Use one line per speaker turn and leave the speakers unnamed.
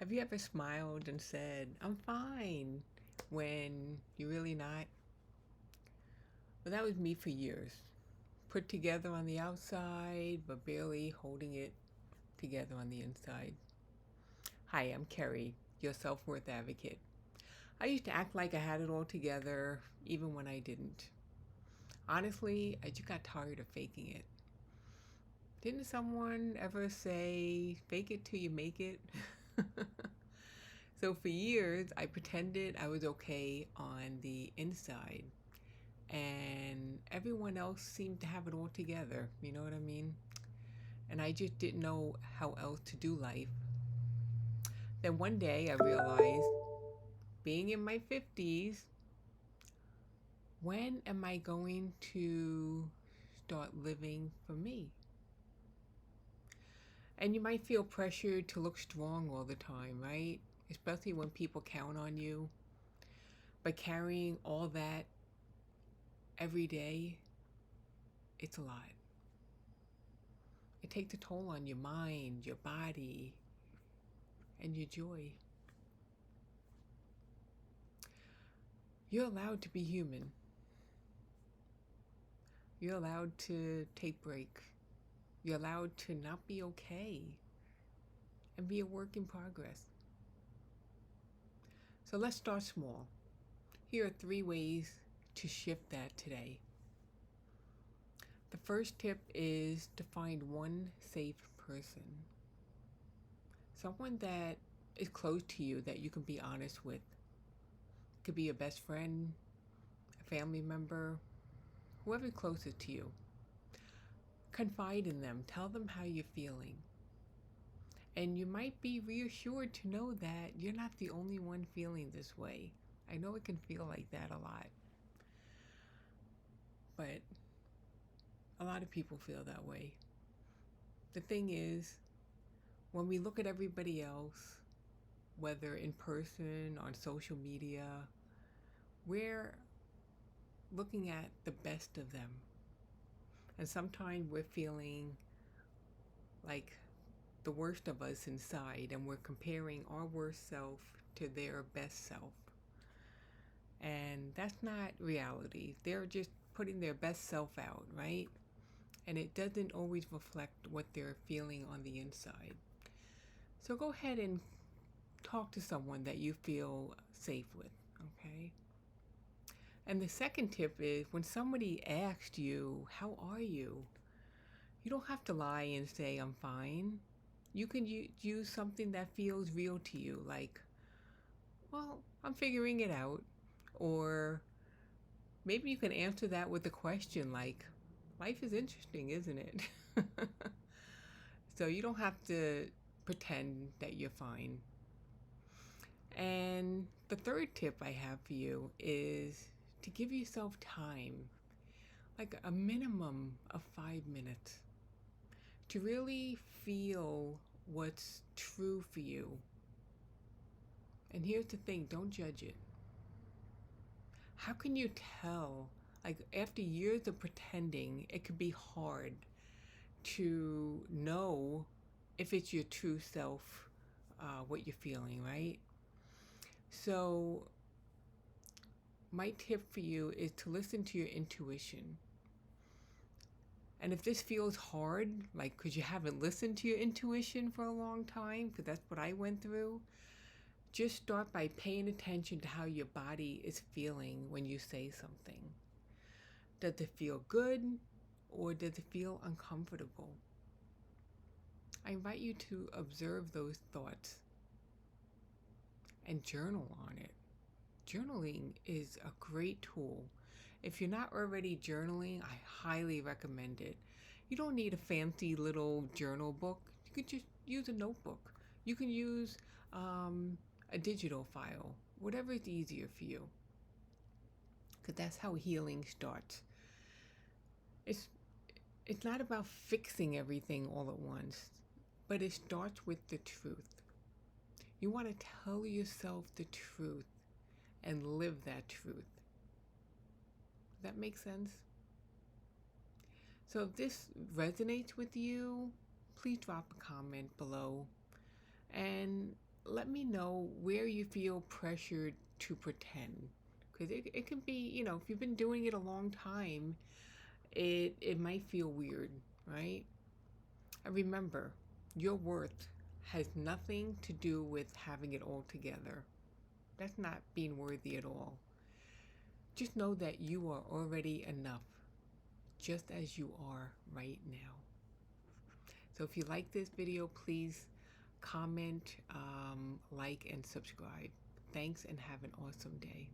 Have you ever smiled and said, "I'm fine," when you're really not? Well, that was me for years. Put together on the outside, but barely holding it together on the inside. Hi, I'm Keri, your self worth advocate. I used to act like I had it all together, even when I didn't. Honestly, I just got tired of faking it. Didn't someone ever say, fake it till you make it? So for years, I pretended I was okay on the inside, and everyone else seemed to have it all together. You know what I mean? And I just didn't know how else to do life. Then one day, I realized, being in my 50s, when am I going to start living for me? And you might feel pressured to look strong all the time, right? Especially when people count on you. But carrying all that every day, it's a lot. It takes a toll on your mind, your body, and your joy. You're allowed to be human. You're allowed to take breaks. You're allowed to not be okay and be a work in progress. So let's start small. Here are 3 ways to shift that today. The first tip is to find one safe person. Someone that is close to you that you can be honest with. It could be a best friend, a family member, whoever's closest to you. Confide in them. Tell them how you're feeling. And you might be reassured to know that you're not the only one feeling this way. I know it can feel like that a lot. But a lot of people feel that way. The thing is, when we look at everybody else, whether in person, on social media, we're looking at the best of them. And sometimes we're feeling like the worst of us inside, and we're comparing our worst self to their best self. And that's not reality. They're just putting their best self out, right? And it doesn't always reflect what they're feeling on the inside. So go ahead and talk to someone that you feel safe with, okay? And the second tip is, when somebody asks you, "How are you?" you don't have to lie and say, "I'm fine." You can use something that feels real to you, like, "Well, I'm figuring it out." Or maybe you can answer that with a question like, "Life is interesting, isn't it?" So you don't have to pretend that you're fine. And the third tip I have for you is to give yourself time, like a minimum of 5 minutes, to really feel what's true for you. And here's the thing, don't judge it. How can you tell? Like, after years of pretending, it could be hard to know if it's your true self, what you're feeling, right? So my tip for you is to listen to your intuition. And if this feels hard, like because you haven't listened to your intuition for a long time, because that's what I went through, just start by paying attention to how your body is feeling when you say something. Does it feel good, or does it feel uncomfortable? I invite you to observe those thoughts and journal on it. Journaling is a great tool. If you're not already journaling, I highly recommend it. You don't need a fancy little journal book. You can just use a notebook. You can use a digital file, whatever is easier for you. Because that's how healing starts. It's it's not about fixing everything all at once, but it starts with the truth. You want to tell yourself the truth and live that truth. Does that make sense? So if this resonates with you, please drop a comment below and let me know where you feel pressured to pretend. Because it can be, if you've been doing it a long time, it might feel weird, right? And remember, your worth has nothing to do with having it all together. That's not being worthy at all. Just know that you are already enough, just as you are right now. So if you like this video, please comment, like, and subscribe. Thanks and have an awesome day.